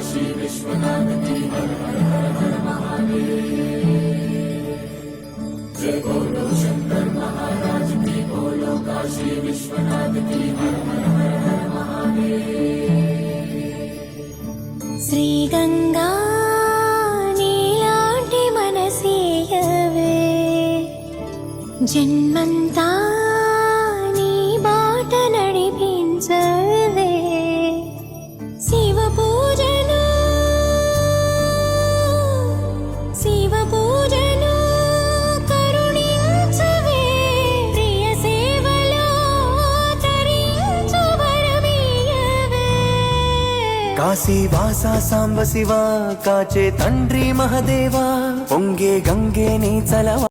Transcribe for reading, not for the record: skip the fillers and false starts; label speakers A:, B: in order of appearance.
A: काशी विश्वनाथ की हर हर हर हर महादेव। जय बोलो शंकर महाराज की, बोलो काशी विश्वनाथ की हर हर हर हर महादेव।
B: श्री गंगा नीलांटी मनसीयवे जन्मंता नी बाट नडिपिंचवे शिव पूजनु करुणिंचवे प्रिय सेवलो तरिंचु वरमीयवे।
C: కాశీ వాసా సాంబ శివ కాచే తండ్రి మహదేవా పొంగే గంగే నీ చలవ